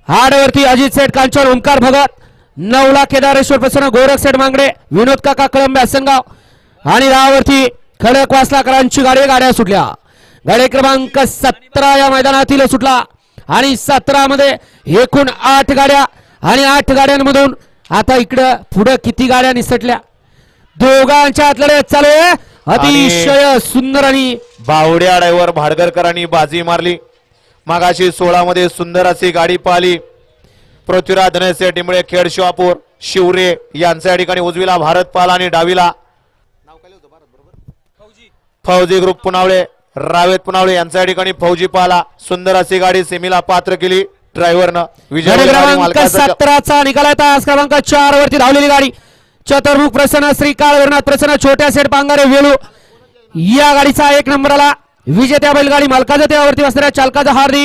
हाडवरती अजित सेठ कांचन, ओंकार भगत, 9ला केदारेश्वर प्रसन्न, गोरख सेठ मांगडे, विनोद काका कळंबे हसनगाव आणि 10वरती खडक वासलाकरांची गाड्या सुटल्या. गाडी क्रमांक 17 या मैदानातील सुटला आणि 17 मध्ये एकूण 8 गाड्या आणि 8 गाड्यांमधून आता इकडे पुढे किती गाड्या निसटल्या. दोघांच्या आत लढत चालू आहे. अतिशय सुंदर आणि बावड्या ड्रायव्हर भाडगरकरांनी बाजी मारली. मागाशी 16 मध्ये सुंदर अशी गाडी पाहिली. पृथ्वीराज धनसेठ टिंबळे, खेड शिवापूर, शिवरे यांच्या ठिकाणी उजवीला भारत पाला आणि डावीला फौजी ग्रुप पुनावळे, रावेत पुनावळे यांच्या ठिकाणी फौजी पाला. सुंदर अशी गाडी सेमीला पात्र केली ड्रायव्हरनं. विजय क्रमांक 17चा निकाल आहे. तास क्रमांक 4 वरती धावलेली गाडी चतुर्मुख प्रसन्न, श्रीकाळ वरनाथ प्रसन्न, छोट्या सेठ पांगारे वेलू या गाडीचा 1 नंबरला विजेत्या बैलगाडी मालकाचा त्यावरती असणाऱ्या चालकाचा हार्दिक